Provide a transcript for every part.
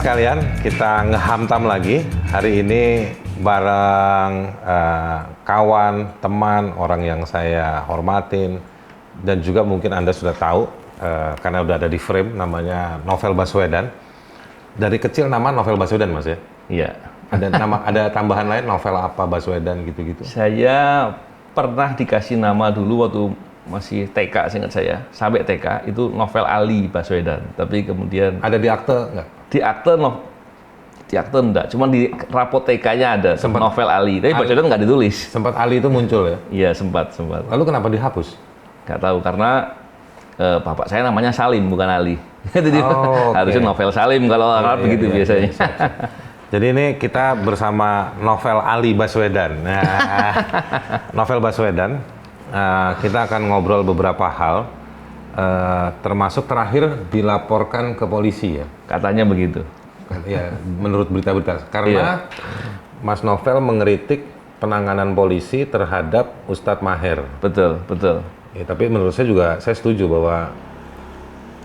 sekalian, kita ngehamtam lagi. Hari ini bareng kawan, teman, orang yang saya hormatin. Dan juga mungkin Anda sudah tahu, karena udah ada di frame, namanya Novel Baswedan. Dari kecil nama Novel Baswedan, Mas ya? Iya. Ada tambahan lain, Novel apa Baswedan gitu-gitu? Saya pernah dikasih nama dulu waktu masih TK, seingat saya. Sampai TK, itu Novel Ali Baswedan. Tapi kemudian... Ada di akte nggak? Di akte enggak, cuma di rapot TK-nya ada Novel Ali, tapi Baswedan nggak ditulis. Sempat Ali itu muncul ya? Iya, sempat. Lalu kenapa dihapus? Nggak tahu, karena bapak saya namanya Salim, bukan Ali. Jadi harusnya Novel Salim kalau orang begitu biasanya. Jadi ini kita bersama Novel Ali Baswedan. Nah, Novel Baswedan, kita akan ngobrol beberapa hal, termasuk terakhir dilaporkan ke polisi ya? Katanya begitu. Ya, menurut berita-berita. Karena Mas Novel mengkritik penanganan polisi terhadap Ustadz Maher. Betul. Ya, tapi menurut saya juga, saya setuju bahwa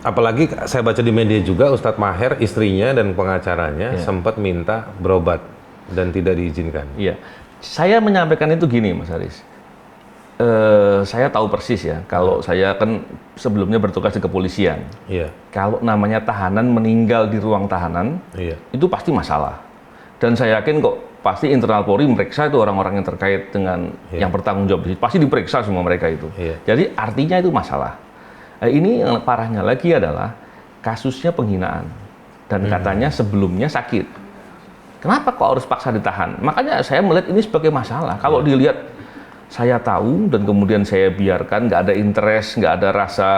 apalagi saya baca di media juga Ustadz Maher, istrinya dan pengacaranya sempat minta berobat dan tidak diizinkan. Iya, saya menyampaikan itu gini, Mas Haris. Saya tahu persis ya, kalau saya kan sebelumnya bertugas di kepolisian. Iya. Kalau namanya tahanan meninggal di ruang tahanan, itu pasti masalah. Dan saya yakin kok pasti internal Polri meriksa itu orang-orang yang terkait dengan yang bertanggung jawab. Pasti diperiksa semua mereka itu. Jadi artinya itu masalah. Ini yang parahnya lagi adalah kasusnya penghinaan. Dan katanya sebelumnya sakit. Kenapa kok harus paksa ditahan? Makanya saya melihat ini sebagai masalah. Kalau dilihat, saya tahu dan kemudian saya biarkan, nggak ada interest, nggak ada rasa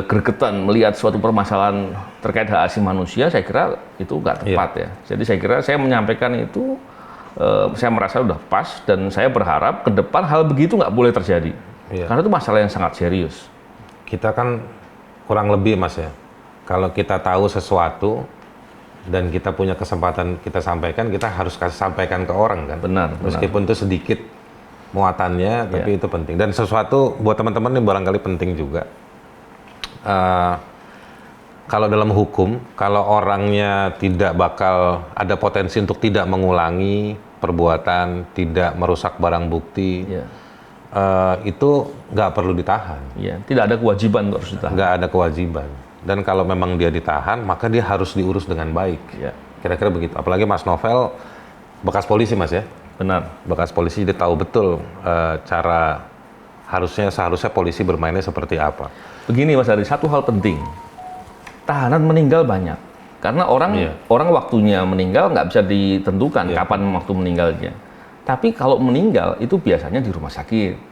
gregetan melihat suatu permasalahan terkait hak asasi manusia, saya kira itu nggak tepat ya. Jadi saya kira saya menyampaikan itu, saya merasa udah pas dan saya berharap ke depan hal begitu nggak boleh terjadi. Karena itu masalah yang sangat serius. Kita kan kurang lebih, Mas ya, kalau kita tahu sesuatu dan kita punya kesempatan kita sampaikan, kita harus sampaikan ke orang kan. Benar. Meskipun itu sedikit muatannya, tapi itu penting. Dan sesuatu buat teman-teman ini barangkali penting juga. Kalau dalam hukum, kalau orangnya tidak bakal ada potensi untuk tidak mengulangi perbuatan, tidak merusak barang bukti, itu nggak perlu ditahan. Tidak ada kewajiban untuk harus ditahan. Nggak ada kewajiban. Dan kalau memang dia ditahan, maka dia harus diurus dengan baik. Kira-kira begitu. Apalagi Mas Novel bekas polisi, Mas ya? Benar. Bekas polisi, dia tahu betul cara seharusnya polisi bermainnya seperti apa. Begini Mas Ari, satu hal penting. Tahanan meninggal banyak. Karena orang waktunya meninggal nggak bisa ditentukan kapan waktu meninggalnya. Tapi kalau meninggal itu biasanya di rumah sakit.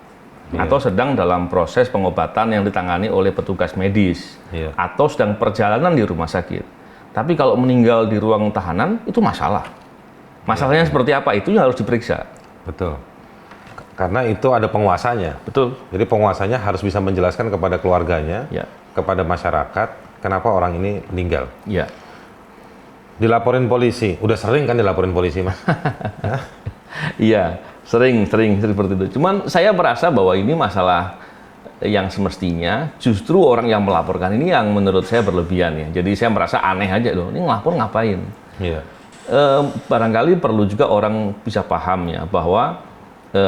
Atau sedang dalam proses pengobatan yang ditangani oleh petugas medis, atau sedang perjalanan di rumah sakit. Tapi kalau meninggal di ruang tahanan, itu masalah. Masalahnya seperti apa? Itu yang harus diperiksa. Betul. Karena itu ada penguasanya. Betul. Jadi penguasanya harus bisa menjelaskan kepada keluarganya, kepada masyarakat, kenapa orang ini meninggal. Dilaporin polisi. Udah sering kan dilaporin polisi, Mas? Iya. Sering seperti itu. Cuman saya merasa bahwa ini masalah yang semestinya justru orang yang melaporkan ini yang menurut saya berlebihan ya. Jadi saya merasa aneh aja loh, ini ngelapor ngapain? Barangkali perlu juga orang bisa paham ya bahwa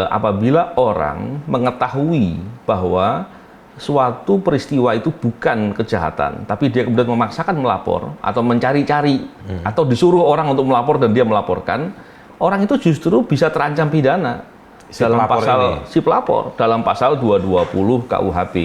apabila orang mengetahui bahwa suatu peristiwa itu bukan kejahatan, tapi dia kemudian memaksakan melapor atau mencari-cari atau disuruh orang untuk melapor dan dia melaporkan, orang itu justru bisa terancam pidana si pelapor dalam pasal 220 KUHP.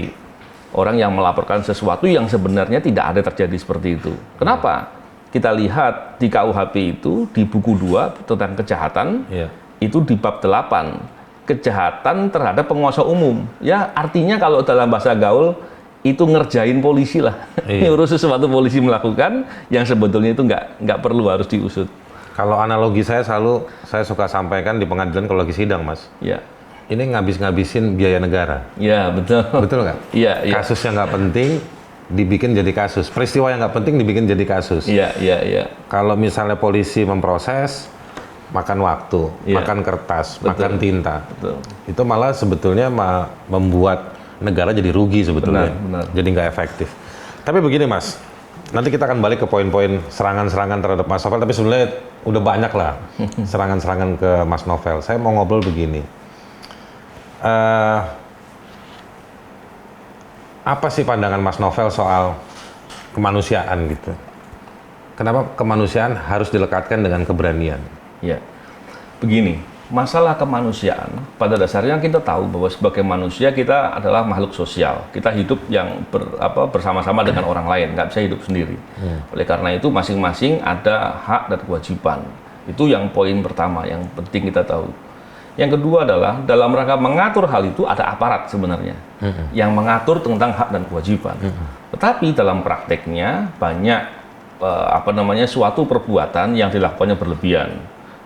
Orang yang melaporkan sesuatu yang sebenarnya tidak ada terjadi seperti itu. Kenapa? Kita lihat di KUHP itu di buku 2 tentang kejahatan, itu di bab 8, kejahatan terhadap penguasa umum. Ya, artinya kalau dalam bahasa gaul itu ngerjain polisi lah. Ngurus sesuatu polisi melakukan yang sebetulnya itu nggak perlu harus diusut. Kalau analogi saya suka sampaikan di pengadilan kalau lagi sidang, Mas. Ini ngabis-ngabisin biaya negara. Betul. Betul nggak? Kasus yang nggak penting dibikin jadi kasus. Peristiwa yang nggak penting dibikin jadi kasus. Kalau misalnya polisi memproses, makan waktu, makan kertas, makan tinta. Itu malah sebetulnya membuat negara jadi rugi sebetulnya. Jadi nggak efektif. Tapi begini, Mas. nanti kita akan balik ke poin-poin serangan-serangan terhadap Mas Novel, tapi sebenarnya udah banyak lah serangan-serangan ke Mas Novel. Saya mau ngobrol begini. Apa sih pandangan Mas Novel soal kemanusiaan gitu? Kenapa kemanusiaan harus dilekatkan dengan keberanian? Ya, begini, masalah kemanusiaan pada dasarnya kita tahu bahwa sebagai manusia kita adalah makhluk sosial. Kita hidup yang bersama-sama dengan orang lain, nggak bisa hidup sendiri. Oleh karena itu masing-masing ada hak dan kewajiban. Itu yang poin pertama yang penting kita tahu. Yang kedua adalah dalam rangka mengatur hal itu ada aparat sebenarnya yang mengatur tentang hak dan kewajiban. Tetapi dalam prakteknya banyak suatu perbuatan yang dilakukannya berlebihan.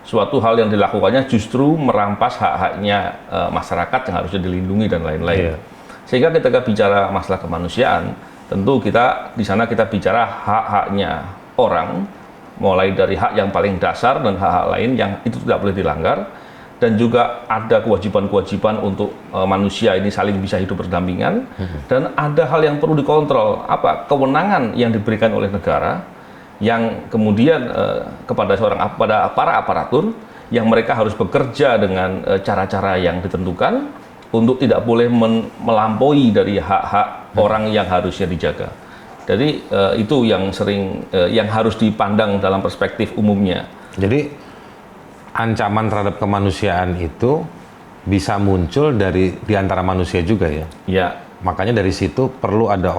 Suatu hal yang dilakukannya justru merampas hak-haknya masyarakat yang harusnya dilindungi dan lain-lain. Sehingga ketika bicara masalah kemanusiaan, tentu kita di sana kita bicara hak-haknya orang, mulai dari hak yang paling dasar dan hak-hak lain yang itu tidak boleh dilanggar, dan juga ada kewajiban-kewajiban untuk manusia ini saling bisa hidup berdampingan, dan ada hal yang perlu dikontrol, kewenangan yang diberikan oleh negara yang kemudian kepada para aparatur yang mereka harus bekerja dengan cara-cara yang ditentukan untuk tidak boleh melampaui dari hak-hak orang yang harusnya dijaga. Jadi itu yang sering yang harus dipandang dalam perspektif umumnya. Jadi ancaman terhadap kemanusiaan itu bisa muncul di antara manusia juga ya? Ya. Makanya dari situ perlu ada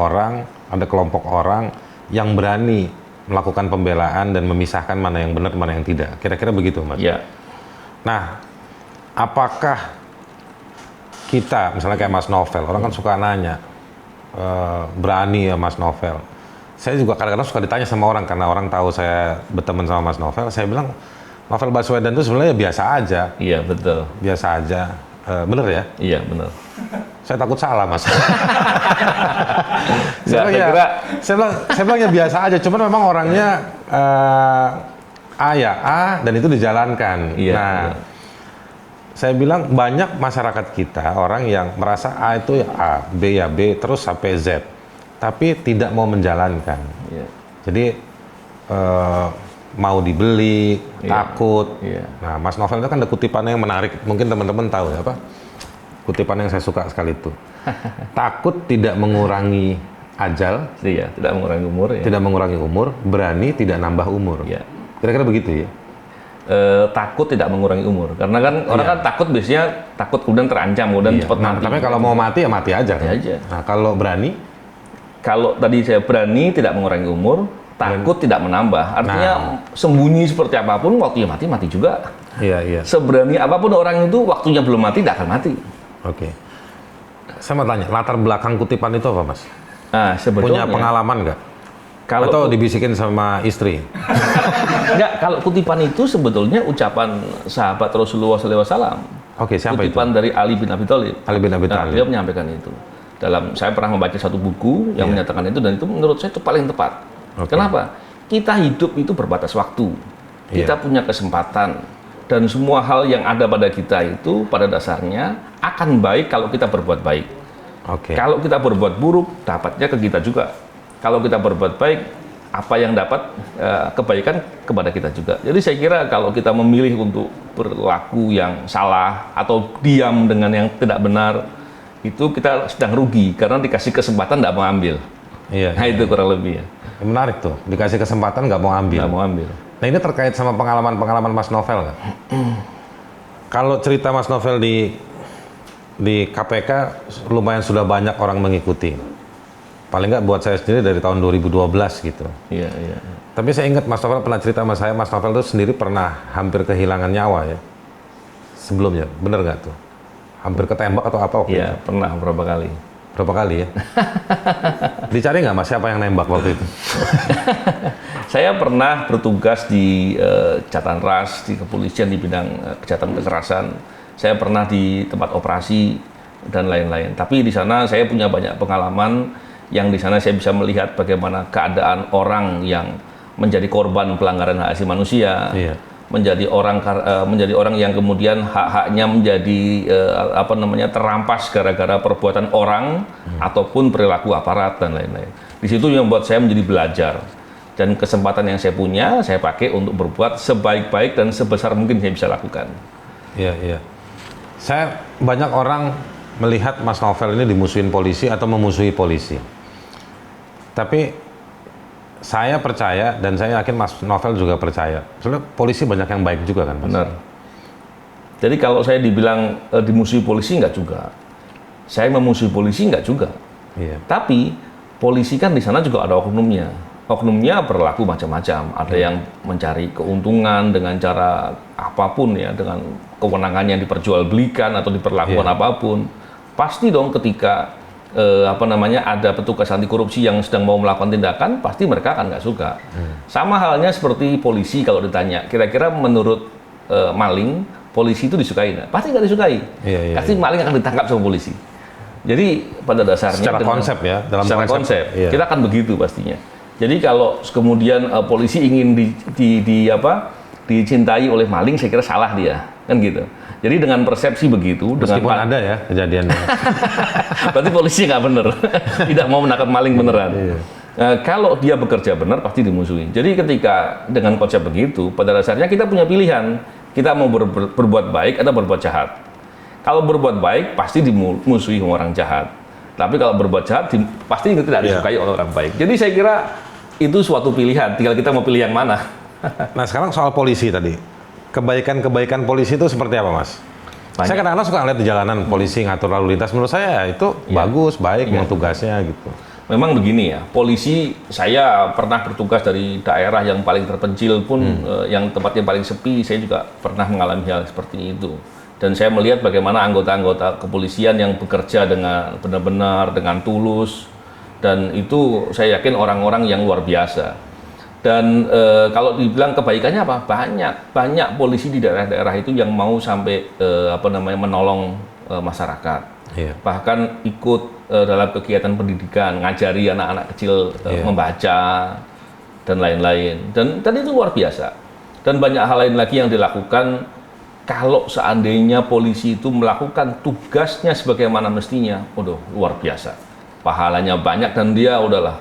kelompok orang yang berani melakukan pembelaan dan memisahkan mana yang benar, mana yang tidak. Kira-kira begitu, Mas? Ya. Nah, apakah kita, misalnya kayak Mas Novel, orang kan suka nanya, berani ya Mas Novel. Saya juga kadang-kadang suka ditanya sama orang, karena orang tahu saya berteman sama Mas Novel, saya bilang, Novel Baswedan itu sebenarnya biasa aja. Iya, betul. Biasa aja. Bener ya? Iya, bener. Saya takut salah, Mas. saya bilang ya biasa aja, cuman memang orangnya A dan itu dijalankan. Iya, nah, iya. Saya bilang banyak masyarakat kita orang yang merasa A itu ya A, B ya B, terus sampai Z, tapi tidak mau menjalankan. Iya. Jadi mau dibeli, takut. Iya. Nah, Mas Novel itu kan ada kutipannya yang menarik, mungkin teman-teman tahu ya apa? Kutipan yang saya suka sekali itu. Takut tidak mengurangi ajal. Iya, tidak mengurangi umur. Ya. Tidak mengurangi umur, berani tidak nambah umur. Iya. Kira-kira begitu ya? Takut tidak mengurangi umur. Karena kan orang kan takut biasanya takut kemudian terancam, kemudian cepat mati. Tapi kalau mau mati ya mati aja. Kan? Aja. Nah, kalau berani? Kalau tadi saya berani tidak mengurangi umur, takut tidak menambah. Artinya sembunyi seperti apapun, waktunya mati juga. Iya. Seberani apapun orang itu, waktunya belum mati, tidak akan mati. Oke. Saya mau tanya, latar belakang kutipan itu apa, Mas? Nah, sebetulnya, punya pengalaman nggak? Kalau atau dibisikin sama istri? Enggak, kalau kutipan itu sebetulnya ucapan sahabat Rasulullah SAW. Oke, siapa kutipan itu? dari Ali bin Abi Thalib. Ali bin Abi Thalib. Dia menyampaikan itu. Saya pernah membaca satu buku yang menyatakan itu, dan itu menurut saya itu paling tepat. Kenapa? Kita hidup itu berbatas waktu. Kita punya kesempatan. Dan semua hal yang ada pada kita itu pada dasarnya akan baik kalau kita berbuat baik. Kalau kita berbuat buruk, dapatnya ke kita juga. Kalau kita berbuat baik, apa yang dapat kebaikan kepada kita juga. Jadi saya kira kalau kita memilih untuk berlaku yang salah atau diam dengan yang tidak benar, itu kita sedang rugi karena dikasih kesempatan tidak mau ambil. Nah itu kurang lebih ya. Menarik tuh, dikasih kesempatan nggak mau ambil. Nggak mau ambil. Nah ini terkait sama pengalaman Mas Novel nggak? Kalau cerita Mas Novel di KPK lumayan sudah banyak orang mengikuti. Paling nggak buat saya sendiri dari tahun 2012 gitu. Iya. Tapi saya ingat Mas Novel pernah cerita sama saya, Mas Novel itu sendiri pernah hampir kehilangan nyawa ya. Sebelumnya, bener nggak tuh? Hampir ketembak atau apa waktu itu? Iya, pernah beberapa kali. Berapa kali ya? Dicari nggak Mas siapa yang nembak waktu itu? Saya pernah bertugas di Jatan Ras, di kepolisian di bidang kejahatan kekerasan. Saya pernah di tempat operasi dan lain-lain. Tapi di sana saya punya banyak pengalaman yang di sana saya bisa melihat bagaimana keadaan orang yang menjadi korban pelanggaran hak asasi manusia. Iya. Menjadi orang yang kemudian hak-haknya menjadi terampas gara-gara perbuatan orang ataupun perilaku aparat dan lain-lain. Di situ yang membuat saya menjadi belajar. Dan kesempatan yang saya punya, saya pakai untuk berbuat sebaik-baik dan sebesar mungkin saya bisa lakukan. Iya, iya. Saya banyak orang melihat Mas Novel ini dimusuhin polisi atau memusuhi polisi. Tapi saya percaya dan saya yakin Mas Novel juga percaya. Soalnya polisi banyak yang baik juga kan, Mas? Benar. Jadi kalau saya dibilang dimusuhi polisi, enggak juga. Saya memusuhi polisi, enggak juga. Iya. Tapi polisi kan di sana juga ada oknumnya. Oknumnya berlaku macam-macam. Ada yang mencari keuntungan dengan cara apapun ya, dengan kewenangannya diperjualbelikan atau diperlakukan apapun. Pasti dong ketika ada petugas anti korupsi yang sedang mau melakukan tindakan, pasti mereka akan nggak suka. Sama halnya seperti polisi kalau ditanya, kira-kira menurut maling, polisi itu disukai nggak? Pasti nggak disukai. Pasti maling akan ditangkap sama polisi. Jadi pada dasarnya secara konsep ya, dalam secara konsep kita akan begitu pastinya. Jadi kalau kemudian polisi ingin dicintai oleh maling, saya kira salah dia, kan gitu. Jadi dengan persepsi begitu, meskipun ada ya kejadiannya. Berarti polisi nggak bener, tidak mau menangkap maling beneran. Kalau dia bekerja benar, pasti dimusuhi. Jadi ketika dengan konsep begitu, pada dasarnya kita punya pilihan, kita mau berbuat baik atau berbuat jahat. Kalau berbuat baik, pasti dimusuhi orang jahat. Tapi kalau berbuat jahat, pasti tidak disukai oleh orang baik. Jadi saya kira itu suatu pilihan, tinggal kita mau pilih yang mana. Nah sekarang soal polisi tadi, kebaikan-kebaikan polisi itu seperti apa, Mas? Banyak. Saya kadang-kadang suka lihat di jalanan polisi ngatur lalu lintas, menurut saya itu bagus, baik, memang tugasnya gitu. Memang begini ya, polisi, saya pernah bertugas dari daerah yang paling terpencil pun, yang tempatnya paling sepi, saya juga pernah mengalami hal seperti itu. Dan saya melihat bagaimana anggota-anggota kepolisian yang bekerja dengan benar-benar, dengan tulus, dan itu saya yakin orang-orang yang luar biasa. Dan kalau dibilang kebaikannya apa? Banyak polisi di daerah-daerah itu yang mau sampai menolong masyarakat. Bahkan ikut dalam kegiatan pendidikan, ngajari anak-anak kecil membaca dan lain-lain. Dan itu luar biasa. Dan banyak hal lain lagi yang dilakukan kalau seandainya polisi itu melakukan tugasnya sebagaimana mestinya. Waduh, luar biasa. Pahalanya banyak dan dia udahlah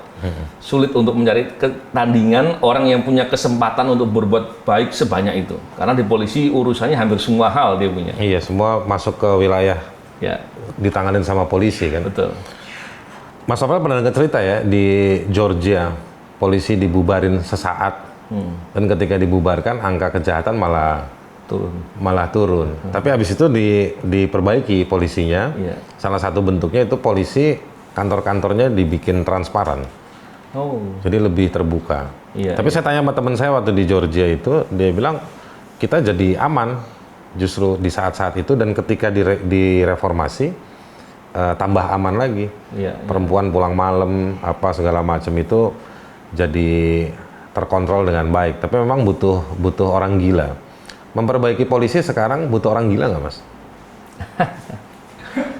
sulit untuk mencari ketandingan orang yang punya kesempatan untuk berbuat baik sebanyak itu. Karena di polisi urusannya hampir semua hal dia punya. Iya, semua masuk ke wilayah ditanganin sama polisi kan. Betul. Mas Novel pernah dengar cerita ya di Georgia polisi dibubarin sesaat dan ketika dibubarkan angka kejahatan malah turun. Tapi habis itu diperbaiki polisinya. Salah satu bentuknya itu polisi kantor-kantornya dibikin transparan. Jadi lebih terbuka. Tapi saya tanya sama teman saya waktu di Georgia itu, dia bilang kita jadi aman justru di saat-saat itu, dan ketika direformasi tambah aman lagi. Perempuan pulang malam apa segala macam itu jadi terkontrol dengan baik. Tapi memang butuh orang gila. Memperbaiki polisi sekarang butuh orang gila nggak, Mas?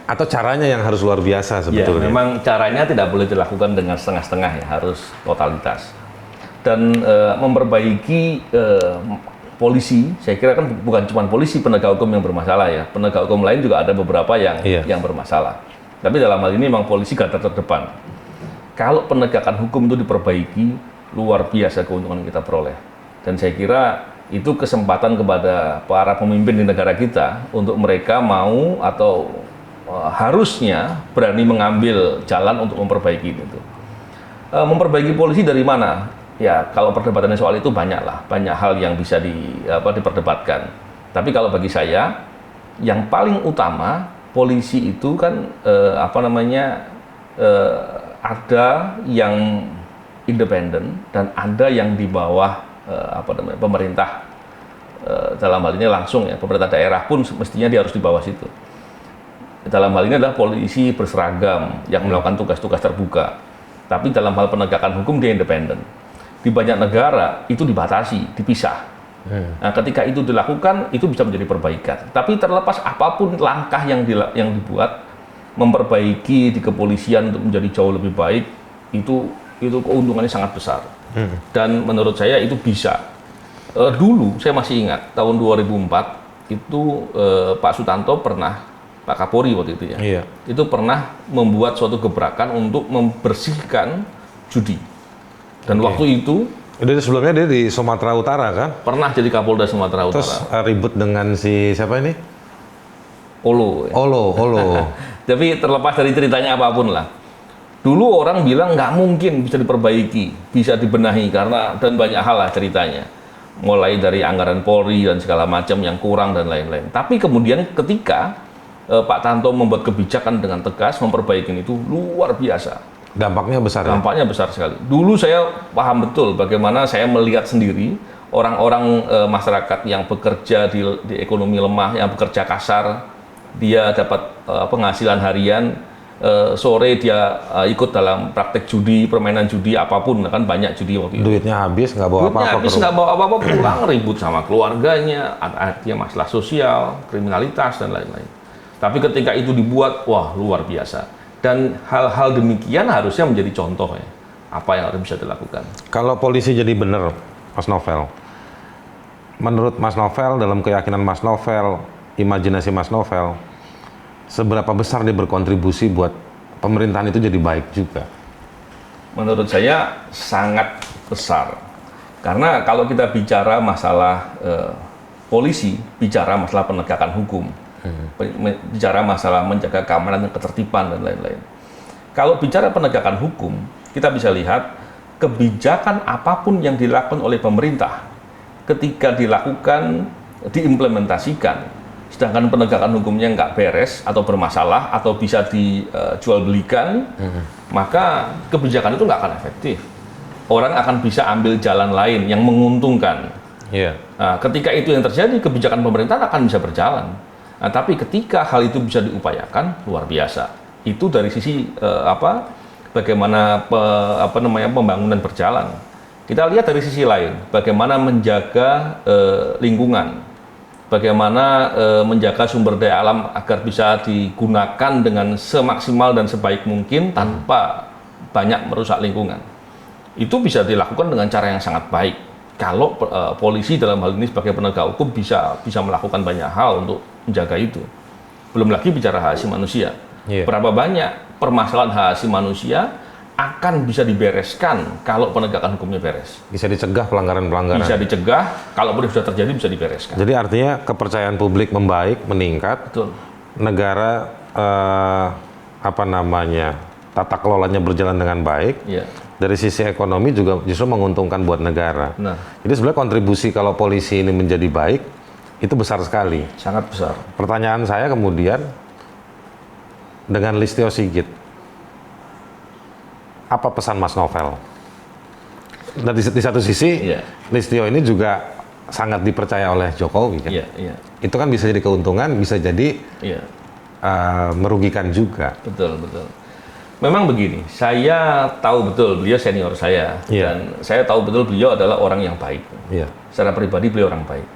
Atau caranya yang harus luar biasa sebetulnya? Ya, memang caranya tidak boleh dilakukan dengan setengah-setengah ya, harus totalitas. Dan memperbaiki polisi, saya kira kan bukan cuma polisi penegak hukum yang bermasalah ya, penegak hukum lain juga ada beberapa yang bermasalah. Tapi dalam hal ini memang polisi garda terdepan. Kalau penegakan hukum itu diperbaiki, luar biasa keuntungan yang kita peroleh. Dan saya kira itu kesempatan kepada para pemimpin di negara kita untuk mereka mau atau harusnya berani mengambil jalan untuk memperbaiki itu. Memperbaiki polisi dari mana? Ya, kalau perdebatannya soal itu banyak hal yang bisa diperdebatkan. Tapi kalau bagi saya, yang paling utama polisi itu kan ada yang independen dan ada yang di bawah pemerintah. Dalam hal ini langsung ya, pemerintah daerah pun mestinya dia harus di bawah situ. Dalam hal ini adalah polisi berseragam yang melakukan tugas-tugas terbuka. Tapi dalam hal penegakan hukum dia independen. Di banyak negara itu dibatasi, dipisah. Nah, ketika itu dilakukan, itu bisa menjadi perbaikan. Tapi terlepas apapun langkah yang dibuat, memperbaiki di kepolisian untuk menjadi jauh lebih baik, itu keuntungannya sangat besar. Dan menurut saya itu bisa. Dulu saya masih ingat tahun 2004 itu Pak Sutanto pernah, Pak Kapolri waktu itu ya, itu pernah membuat suatu gebrakan untuk membersihkan judi. Dan waktu itu Itu sebelumnya dia di Sumatera Utara kan? pernah jadi Kapolda Sumatera Utara. Terus ribut dengan si siapa ini? Olo. Ya. Olo. Tapi terlepas dari ceritanya apapun lah. Dulu orang bilang nggak mungkin bisa diperbaiki, bisa dibenahi karena dan banyak hal lah ceritanya. Mulai dari anggaran Polri dan segala macam yang kurang dan lain-lain. Tapi kemudian ketika Pak Tanto membuat kebijakan dengan tegas, memperbaiki itu luar biasa. Dampaknya besar ya? Dampaknya besar sekali. Dulu saya paham betul bagaimana saya melihat sendiri orang-orang masyarakat yang bekerja di ekonomi lemah, yang bekerja kasar, dia dapat penghasilan harian, sore dia ikut dalam praktek judi, permainan judi apapun, kan banyak judi waktu itu. Duitnya habis, nggak bawa Duitnya apa-apa. habis nggak bawa apa-apa pulang, ribut sama keluarganya, artinya masalah sosial, kriminalitas dan lain-lain. Tapi ketika itu dibuat, wah luar biasa. Dan hal-hal demikian harusnya menjadi contoh ya, apa yang harus bisa dilakukan. Kalau polisi jadi benar, Mas Novel, menurut Mas Novel, dalam keyakinan Mas Novel, imajinasi Mas Novel, seberapa besar dia berkontribusi buat pemerintahan itu jadi baik juga? Menurut saya sangat besar. Karena kalau kita bicara masalah polisi, bicara masalah penegakan hukum, bicara masalah menjaga keamanan dan ketertiban dan lain-lain. Kalau bicara penegakan hukum, kita bisa lihat kebijakan apapun yang dilakukan oleh pemerintah ketika dilakukan, diimplementasikan, sedangkan penegakan hukumnya nggak beres atau bermasalah atau bisa dijual belikan, maka kebijakan itu nggak akan efektif. Orang akan bisa ambil jalan lain yang menguntungkan. Iya. Nah, ketika itu yang terjadi, kebijakan pemerintah akan bisa berjalan. Nah, tapi ketika hal itu bisa diupayakan, luar biasa. Itu dari sisi bagaimana pembangunan berjalan. Kita lihat dari sisi lain, bagaimana menjaga lingkungan, bagaimana menjaga sumber daya alam agar bisa digunakan dengan semaksimal dan sebaik mungkin tanpa banyak merusak lingkungan. Itu bisa dilakukan dengan cara yang sangat baik. Kalau polisi dalam hal ini sebagai penegak hukum bisa melakukan banyak hal untuk menjaga itu. Belum lagi bicara hak asasi manusia. Iya. Berapa banyak permasalahan hak asasi manusia akan bisa dibereskan kalau penegakan hukumnya beres. Bisa dicegah pelanggaran-pelanggaran. Bisa dicegah, kalau sudah terjadi bisa dibereskan. Jadi artinya kepercayaan publik membaik, meningkat. Betul. Negara tata kelolanya berjalan dengan baik. Iya. Dari sisi ekonomi juga justru menguntungkan buat negara. Nah, Jadi sebenarnya kontribusi kalau polisi ini menjadi baik itu besar sekali. sangat besar. Pertanyaan saya kemudian dengan Listio Sigit, apa pesan Mas Novel? Dan di satu sisi, Iya. Listio ini juga sangat dipercaya oleh Jokowi kan? Iya, iya, Itu kan bisa jadi keuntungan, bisa jadi iya. merugikan juga. Betul, betul. Memang begini, saya tahu betul beliau senior saya, Iya. dan saya tahu betul beliau adalah orang yang baik. Iya. Secara pribadi beliau orang baik.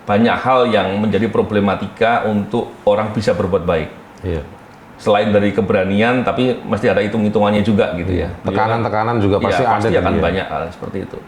Banyak hal yang menjadi problematika untuk orang bisa berbuat baik. Iya. Selain dari keberanian, tapi mesti ada hitung-hitungannya juga gitu ya. Beliau Tekanan-tekanan juga pasti ya, ada. pasti di akan dia. banyak hal seperti itu.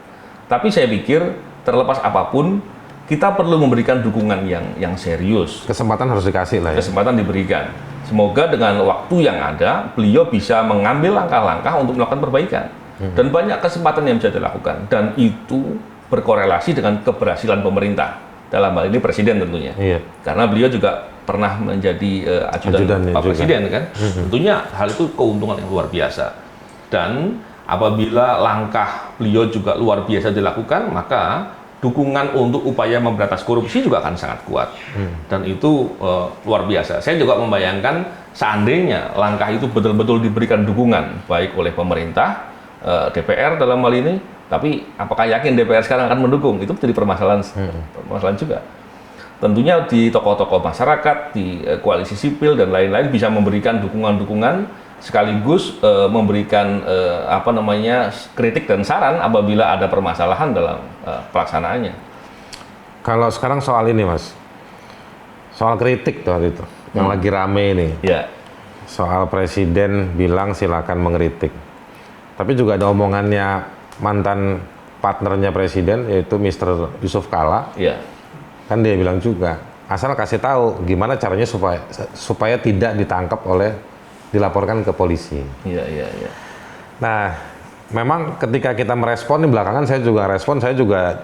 Tapi saya pikir terlepas apapun, kita perlu memberikan dukungan yang serius. Kesempatan harus dikasih lah ya. Kesempatan diberikan. Semoga dengan waktu yang ada, beliau bisa mengambil langkah-langkah untuk melakukan perbaikan. Dan banyak kesempatan yang bisa dilakukan. Dan itu berkorelasi dengan keberhasilan pemerintah. Dalam hal ini Presiden tentunya. Iya. Karena beliau juga pernah menjadi ajudan Ajudannya Pak juga. Presiden kan. Tentunya hal itu keuntungan yang luar biasa. Dan apabila langkah beliau juga luar biasa dilakukan, maka dukungan untuk upaya memberantas korupsi juga akan sangat kuat. Dan itu luar biasa. Saya juga membayangkan seandainya langkah itu betul-betul diberikan dukungan baik oleh pemerintah, DPR dalam hal ini, tapi apakah yakin DPR sekarang akan mendukung? Itu menjadi permasalahan juga. Tentunya di tokoh-tokoh masyarakat, di koalisi sipil dan lain-lain bisa memberikan dukungan-dukungan sekaligus memberikan kritik dan saran apabila ada permasalahan dalam pelaksanaannya. Kalau sekarang soal ini Mas, soal kritik tuh itu, yang lagi rame ini, Ya, soal Presiden bilang silakan mengkritik. Tapi juga ada omongannya mantan partnernya Presiden yaitu Mr. Yusuf Kala, ya, kan dia bilang juga asal kasih tahu gimana caranya supaya tidak ditangkap dilaporkan ke polisi. iya, iya, iya. Nah, memang ketika kita merespon, di belakangan saya juga respon, saya juga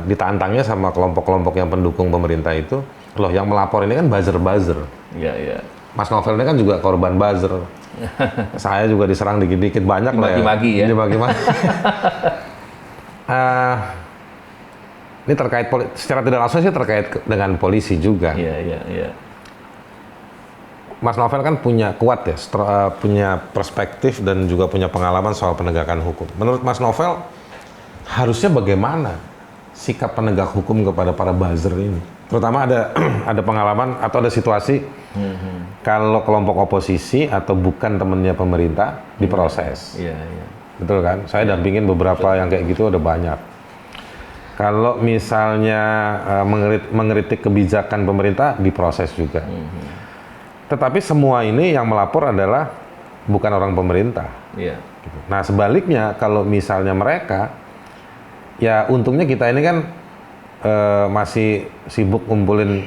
ditantangnya sama kelompok-kelompok yang pendukung pemerintah itu, loh yang melapor ini kan buzzer-buzzer. Iya, iya. Mas Novel ini kan juga korban buzzer. Saya juga diserang dikit-dikit banyak lah ya. Dimaki-maki ya. Dimaki-maki. Ini terkait secara tidak langsung sih terkait dengan polisi juga. Iya, iya, iya. Mas Novel kan kuat ya, punya perspektif dan juga punya pengalaman soal penegakan hukum. Menurut Mas Novel, harusnya bagaimana sikap penegak hukum kepada para buzzer ini? Terutama ada pengalaman atau ada situasi kalau kelompok oposisi atau bukan temannya pemerintah diproses. Iya, iya. Betul kan? Saya dampingin beberapa yang kayak gitu ada banyak. Kalau misalnya mengkritik kebijakan pemerintah diproses juga. Tetapi semua ini yang melapor adalah bukan orang pemerintah. Iya. Gitu. Nah sebaliknya kalau misalnya mereka, ya untungnya kita ini kan masih sibuk ngumpulin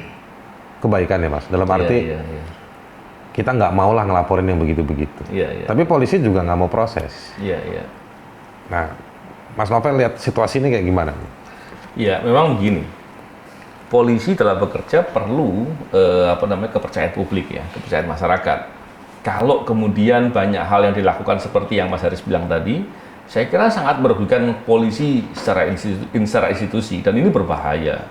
kebaikan ya Mas. Dalam arti kita nggak mau lah ngelaporin yang begitu-begitu. Iya, iya. Tapi polisi juga nggak mau proses. Iya, iya. Nah, Mas Novel lihat situasi ini kayak gimana? Iya, memang begini. Polisi dalam bekerja perlu kepercayaan publik ya, kepercayaan masyarakat. Kalau kemudian banyak hal yang dilakukan seperti yang Mas Haris bilang tadi, saya kira sangat merugikan polisi secara institusi dan ini berbahaya.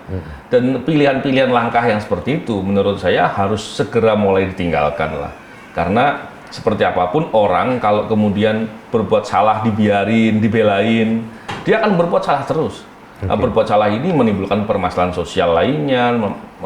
Dan pilihan-pilihan langkah yang seperti itu menurut saya harus segera mulai ditinggalkan lah. Karena seperti apapun orang kalau kemudian berbuat salah dibiarin, dibelain, dia akan berbuat salah terus. Berbuat salah ini menimbulkan permasalahan sosial lainnya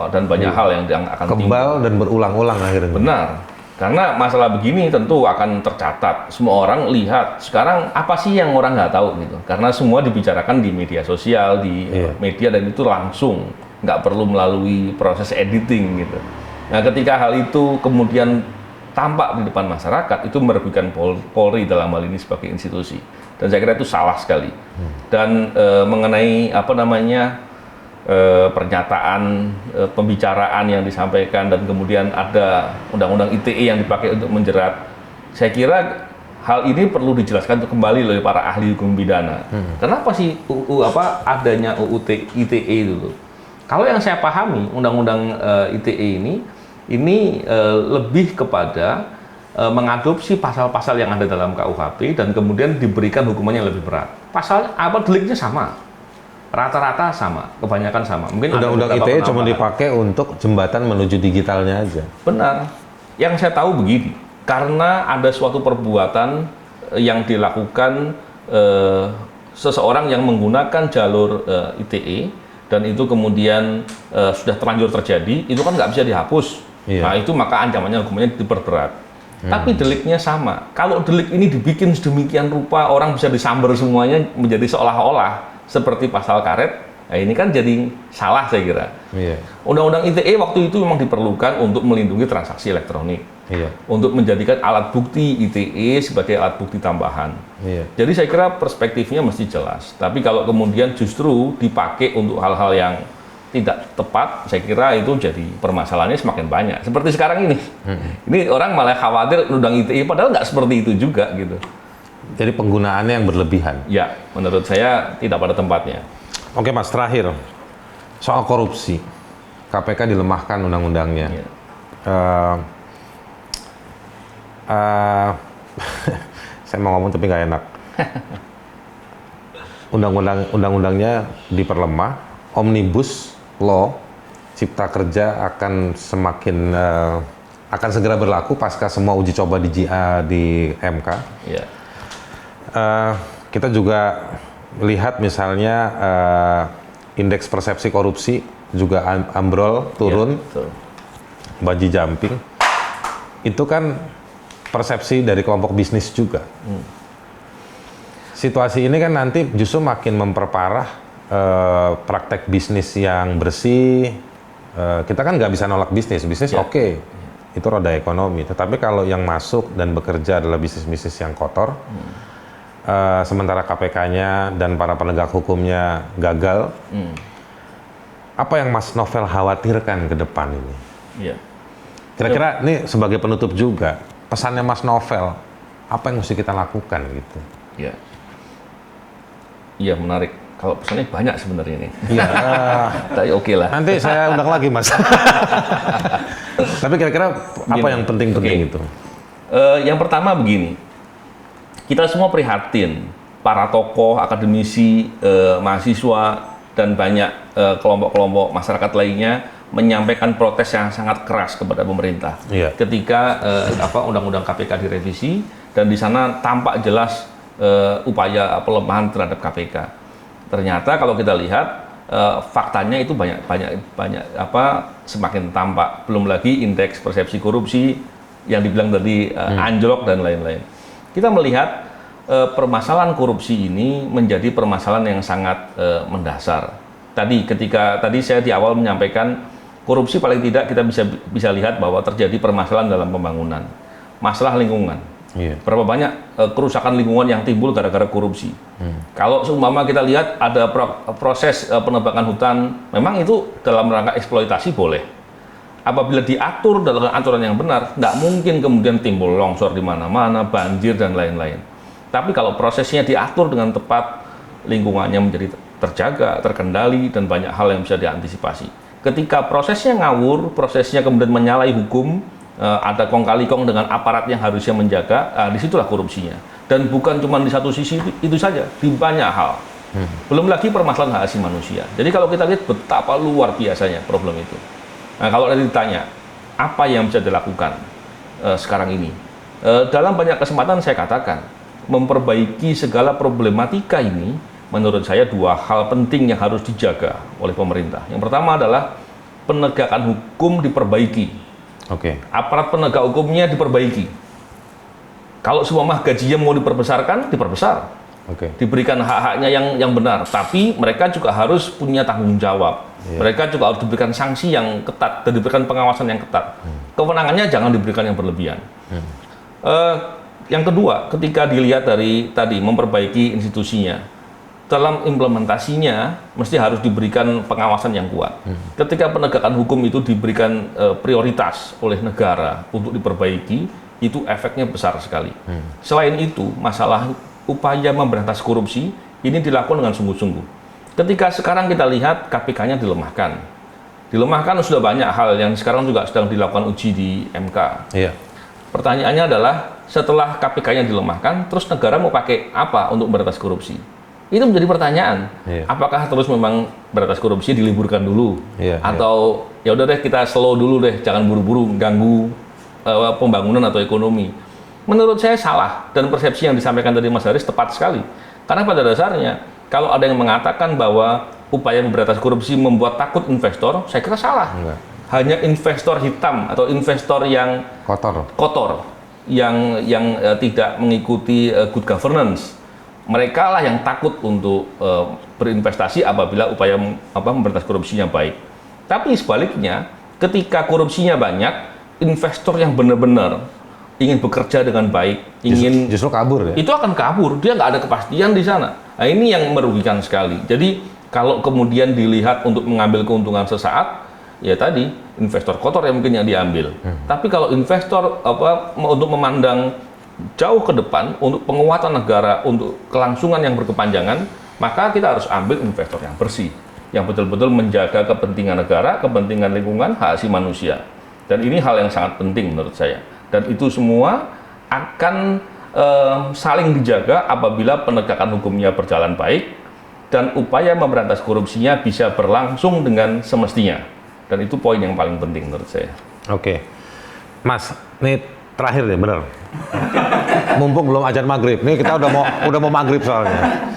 dan banyak hal yang akan kebal dan berulang-ulang akhirnya. Benar. Karena masalah begini tentu akan tercatat. Semua orang lihat sekarang apa sih yang orang nggak tahu gitu. Karena semua dibicarakan di media sosial, di media dan itu langsung, nggak perlu melalui proses editing gitu. Nah, ketika hal itu kemudian tampak di depan masyarakat, itu merugikan Polri dalam hal ini sebagai institusi. Dan saya kira itu salah sekali. Dan mengenai pernyataan, pembicaraan yang disampaikan dan kemudian ada undang-undang ITE yang dipakai untuk menjerat, saya kira hal ini perlu dijelaskan kembali oleh para ahli hukum pidana. Kenapa sih adanya UU ITE itu? Kalau yang saya pahami undang-undang ITE ini lebih kepada mengadopsi pasal-pasal yang ada dalam KUHP dan kemudian diberikan hukumannya yang lebih berat. Pasal deliknya sama, rata-rata sama, kebanyakan sama. Mungkin undang-undang ITE cuma dipakai untuk jembatan menuju digitalnya aja. Benar. Yang saya tahu begini, karena ada suatu perbuatan yang dilakukan seseorang yang menggunakan jalur ITE dan itu kemudian sudah terlanjur terjadi, itu kan nggak bisa dihapus. Nah itu maka ancamannya hukumannya diperberat. Tapi deliknya sama. Kalau delik ini dibikin sedemikian rupa, orang bisa disambar semuanya menjadi seolah-olah seperti pasal karet. Nah, ini kan jadi salah saya kira. Undang-undang ITE waktu itu memang diperlukan untuk melindungi transaksi elektronik. Untuk menjadikan alat bukti ITE sebagai alat bukti tambahan. Jadi saya kira perspektifnya mesti jelas. Tapi kalau kemudian justru dipakai untuk hal-hal yang tidak tepat, saya kira itu jadi permasalahannya semakin banyak. Seperti sekarang ini. Ini orang malah khawatir undang ITE, padahal nggak seperti itu juga gitu. Jadi penggunaannya yang berlebihan. Ya, menurut saya tidak pada tempatnya. Oke Mas, terakhir. Soal korupsi. KPK dilemahkan undang-undangnya. Saya mau ngomong tapi nggak enak. Undang-undangnya diperlemah, omnibus law cipta kerja akan akan segera berlaku pasca semua uji coba di MK. Kita juga lihat misalnya indeks persepsi korupsi juga ambrol turun, banji jumping. Itu kan persepsi dari kelompok bisnis juga. Situasi ini kan nanti justru makin memperparah praktek bisnis yang bersih. Kita kan nggak bisa nolak bisnis oke. Itu roda ekonomi. Tetapi kalau yang masuk dan bekerja adalah bisnis-bisnis yang kotor, sementara KPK-nya dan para penegak hukumnya gagal, apa yang Mas Novel khawatirkan ke depan ini? Kira-kira ini sebagai penutup juga, pesannya Mas Novel apa yang mesti kita lakukan gitu. Ya, iya menarik. Kalau pesannya banyak sebenarnya ini. Iya. Tapi oke lah. Nanti saya undang lagi, Mas. Tapi kira-kira apa Gini, yang penting-penting oke. itu? Yang pertama begini, kita semua prihatin, para tokoh, akademisi, mahasiswa, dan banyak kelompok-kelompok masyarakat lainnya menyampaikan protes yang sangat keras kepada pemerintah. Iya. Ketika Undang-Undang KPK direvisi dan di sana tampak jelas upaya pelemahan terhadap KPK. Ternyata kalau kita lihat faktanya itu banyak semakin tampak. Belum lagi indeks persepsi korupsi yang dibilang tadi anjlok dan lain-lain. Kita melihat permasalahan korupsi ini menjadi permasalahan yang sangat mendasar. Tadi saya di awal menyampaikan korupsi paling tidak kita bisa lihat bahwa terjadi permasalahan dalam pembangunan, masalah lingkungan. Iya. Berapa banyak kerusakan lingkungan yang timbul gara-gara korupsi. Kalau seumpama kita lihat ada proses penebangan hutan, memang itu dalam rangka eksploitasi boleh. Apabila diatur dalam aturan yang benar, tidak mungkin kemudian timbul longsor di mana-mana, banjir dan lain-lain. Tapi kalau prosesnya diatur dengan tepat, lingkungannya menjadi terjaga, terkendali, dan banyak hal yang bisa diantisipasi. Ketika prosesnya ngawur, prosesnya kemudian menyalahi hukum, ada kong kali kong dengan aparat yang harusnya menjaga, disitulah korupsinya. Dan bukan cuma di satu sisi itu saja, di banyak hal. Belum lagi permasalahan hak asasi manusia. Jadi kalau kita lihat betapa luar biasanya problem itu. Nah, kalau tadi ditanya, apa yang bisa dilakukan sekarang ini? Dalam banyak kesempatan saya katakan, memperbaiki segala problematika ini, menurut saya dua hal penting yang harus dijaga oleh pemerintah. Yang pertama adalah penegakan hukum diperbaiki. Oke. Aparat penegak hukumnya diperbaiki. Kalau semua gajinya mau diperbesarkan, diperbesar. Oke. Diberikan hak-haknya yang benar. Tapi mereka juga harus punya tanggung jawab. Iya. Mereka juga harus diberikan sanksi yang ketat dan diberikan pengawasan yang ketat. Kewenangannya jangan diberikan yang berlebihan. Yang kedua, ketika dilihat dari tadi memperbaiki institusinya, dalam implementasinya mesti harus diberikan pengawasan yang kuat. Ketika penegakan hukum itu diberikan prioritas oleh negara untuk diperbaiki, itu efeknya besar sekali. Selain itu, masalah upaya memberantas korupsi ini dilakukan dengan sungguh-sungguh. Ketika sekarang kita lihat KPK-nya dilemahkan. Dilemahkan sudah banyak hal yang sekarang juga sedang dilakukan uji di MK. Iya. Pertanyaannya adalah, setelah KPK-nya dilemahkan, terus negara mau pakai apa untuk memberantas korupsi? Itu menjadi pertanyaan. Iya. Apakah terus memang berantas korupsi diliburkan dulu, Iya, atau ya udah deh kita slow dulu deh, jangan buru-buru ganggu pembangunan atau ekonomi? Menurut saya salah, dan persepsi yang disampaikan tadi Mas Haris tepat sekali. Karena pada dasarnya kalau ada yang mengatakan bahwa upaya memberantas korupsi membuat takut investor, saya kira salah. Enggak. Hanya investor hitam atau investor yang kotor, yang tidak mengikuti good governance. Mereka lah yang takut untuk berinvestasi apabila upaya memberantas korupsinya baik. Tapi sebaliknya, ketika korupsinya banyak, investor yang benar-benar ingin bekerja dengan baik, ingin justru kabur ya? itu akan kabur. Dia nggak ada kepastian di sana. Nah, ini yang merugikan sekali. Jadi kalau kemudian dilihat untuk mengambil keuntungan sesaat, ya tadi investor kotor yang mungkin yang diambil. Tapi kalau investor untuk memandang jauh ke depan, untuk penguatan negara, untuk kelangsungan yang berkepanjangan, maka kita harus ambil investor yang bersih, yang betul-betul menjaga kepentingan negara, kepentingan lingkungan, hak asasi manusia. Dan ini hal yang sangat penting menurut saya. Dan itu semua akan saling dijaga apabila penegakan hukumnya berjalan baik dan upaya memberantas korupsinya bisa berlangsung dengan semestinya. Dan itu poin yang paling penting menurut saya. Oke. Mas, ini terakhir deh, bener. Mumpung belum azan maghrib, nih kita udah mau maghrib soalnya.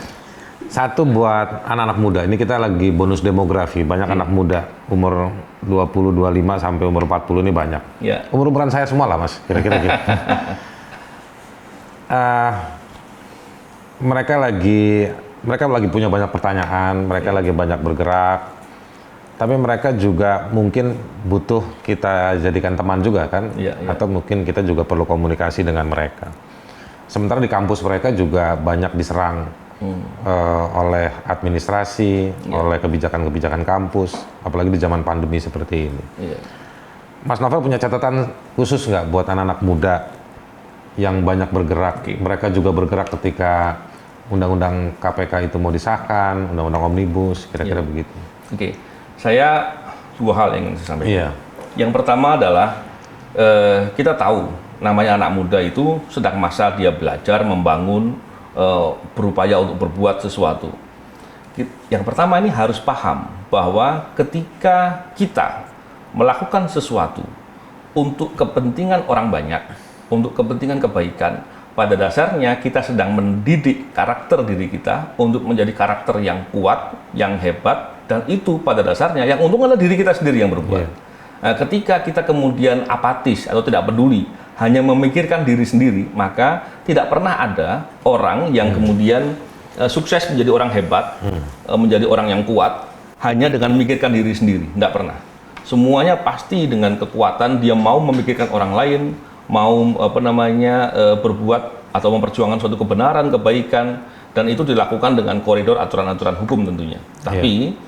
Satu buat anak-anak muda, ini kita lagi bonus demografi, banyak anak muda umur 20, 25 sampai umur 40 ini banyak. Ya. Umur-umuran saya semua lah Mas, kira-kira gitu. Mereka lagi punya banyak pertanyaan, mereka lagi banyak bergerak. Tapi mereka juga mungkin butuh kita jadikan teman juga kan, atau mungkin kita juga perlu komunikasi dengan mereka. Sementara di kampus mereka juga banyak diserang oleh administrasi, oleh kebijakan-kebijakan kampus, apalagi di zaman pandemi seperti ini. Mas Novel punya catatan khusus nggak buat anak-anak muda yang banyak bergerak. Mereka juga bergerak ketika undang-undang KPK itu mau disahkan, undang-undang omnibus, kira-kira begitu. Oke, saya dua hal yang ingin saya sampaikan. Iya. Yang pertama adalah kita tahu namanya anak muda itu sedang masa dia belajar, membangun, berupaya untuk berbuat sesuatu. Yang pertama ini harus paham bahwa ketika kita melakukan sesuatu untuk kepentingan orang banyak, untuk kepentingan kebaikan, pada dasarnya kita sedang mendidik karakter diri kita untuk menjadi karakter yang kuat, yang hebat, dan itu pada dasarnya yang untung adalah diri kita sendiri yang berbuat. Nah, ketika kita kemudian apatis atau tidak peduli, hanya memikirkan diri sendiri, maka tidak pernah ada orang yang kemudian sukses menjadi orang hebat, menjadi orang yang kuat, hanya dengan memikirkan diri sendiri. Tidak pernah. Semuanya pasti dengan kekuatan, dia mau memikirkan orang lain, mau berbuat atau memperjuangkan suatu kebenaran, kebaikan, dan itu dilakukan dengan koridor aturan-aturan hukum tentunya. Tapi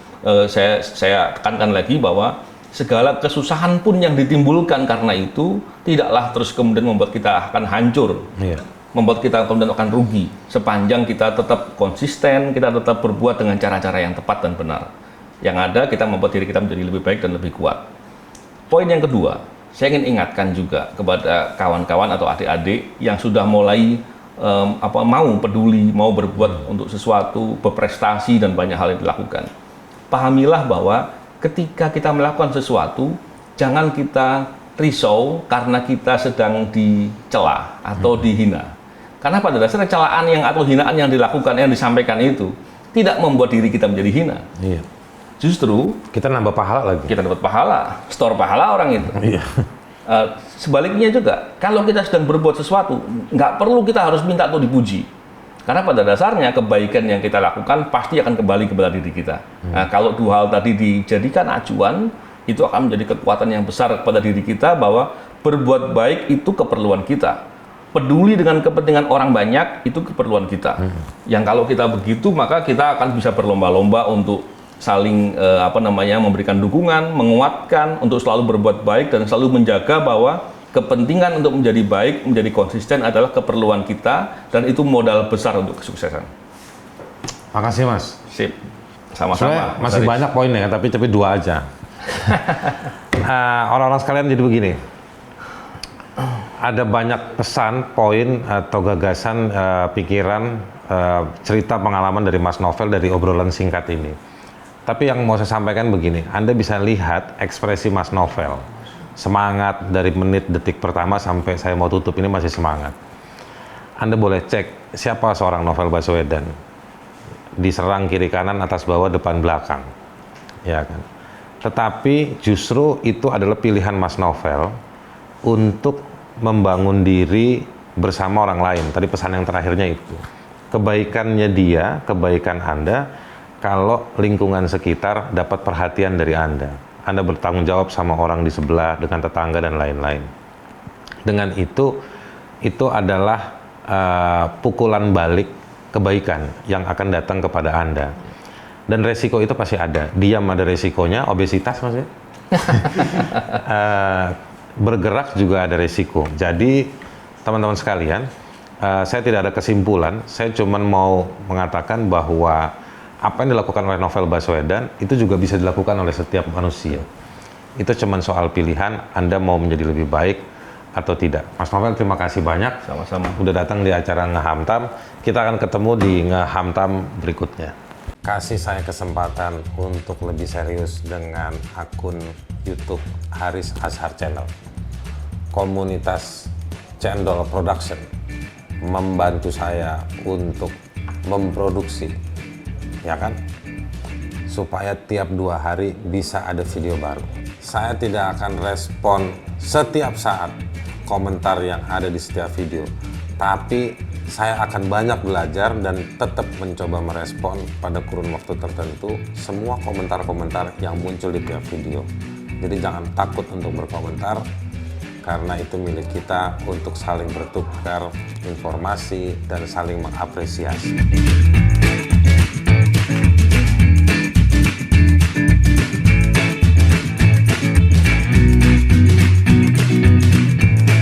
saya tekankan lagi bahwa segala kesusahan pun yang ditimbulkan karena itu tidaklah terus kemudian membuat kita akan hancur, membuat kita kemudian akan rugi sepanjang kita tetap konsisten, kita tetap berbuat dengan cara-cara yang tepat dan benar. Yang ada kita membuat diri kita menjadi lebih baik dan lebih kuat. Poin yang kedua, saya ingin ingatkan juga kepada kawan-kawan atau adik-adik yang sudah mulai mau peduli, mau berbuat untuk sesuatu, berprestasi dan banyak hal yang dilakukan. Pahamilah bahwa ketika kita melakukan sesuatu, jangan kita risau karena kita sedang dicela atau dihina. Karena pada dasarnya celaan atau hinaan yang dilakukan, yang disampaikan itu tidak membuat diri kita menjadi hina. Iya. Justru Kita nambah pahala lagi. kita dapat pahala, store pahala orang itu. Iya. Sebaliknya juga, kalau kita sedang berbuat sesuatu, nggak perlu kita harus minta untuk dipuji. Karena pada dasarnya kebaikan yang kita lakukan pasti akan kembali kepada diri kita. Nah, kalau dua hal tadi dijadikan acuan, itu akan menjadi kekuatan yang besar kepada diri kita bahwa berbuat baik itu keperluan kita. Peduli dengan kepentingan orang banyak itu keperluan kita. Yang kalau kita begitu, maka kita akan bisa berlomba-lomba untuk saling memberikan dukungan, menguatkan untuk selalu berbuat baik dan selalu menjaga bahwa kepentingan untuk menjadi baik, menjadi konsisten adalah keperluan kita dan itu modal besar untuk kesuksesan. Makasih Mas. Sip. Sama-sama. Sebenarnya masih banyak poinnya, tapi dua aja. Orang-orang sekalian, jadi begini. Ada banyak pesan, poin atau gagasan, pikiran, cerita pengalaman dari Mas Novel dari obrolan singkat ini. Tapi yang mau saya sampaikan begini, Anda bisa lihat ekspresi Mas Novel. Semangat dari menit detik pertama sampai saya mau tutup ini masih semangat. Anda boleh cek siapa seorang Novel Baswedan. Diserang kiri kanan, atas bawah, depan belakang. Ya kan? Tetapi justru itu adalah pilihan Mas Novel untuk membangun diri bersama orang lain. Tadi pesan yang terakhirnya itu. Kebaikannya dia, kebaikan Anda, kalau lingkungan sekitar dapat perhatian dari Anda. Anda bertanggung jawab sama orang di sebelah, dengan tetangga dan lain-lain. Dengan itu adalah pukulan balik kebaikan yang akan datang kepada Anda. Dan resiko itu pasti ada. Diam ada resikonya, obesitas maksudnya. Bergerak juga ada resiko. Jadi teman-teman sekalian, saya tidak ada kesimpulan. Saya cuma mau mengatakan bahwa apa yang dilakukan oleh Novel Baswedan itu juga bisa dilakukan oleh setiap manusia. Itu cuma soal pilihan, Anda mau menjadi lebih baik atau tidak. Mas Novel, terima kasih banyak. Sama-sama. Udah datang di acara Ngehamtam. Kita akan ketemu di Ngehamtam berikutnya. Kasih saya kesempatan untuk lebih serius dengan akun YouTube Haris Azhar Channel. Komunitas Cendol Production membantu saya untuk memproduksi, ya kan, supaya tiap 2 hari bisa ada video baru. Saya tidak akan respon setiap saat komentar yang ada di setiap video, tapi saya akan banyak belajar dan tetap mencoba merespon pada kurun waktu tertentu semua komentar-komentar yang muncul di tiap video. Jadi jangan takut untuk berkomentar, karena itu milik kita untuk saling bertukar informasi dan saling mengapresiasi.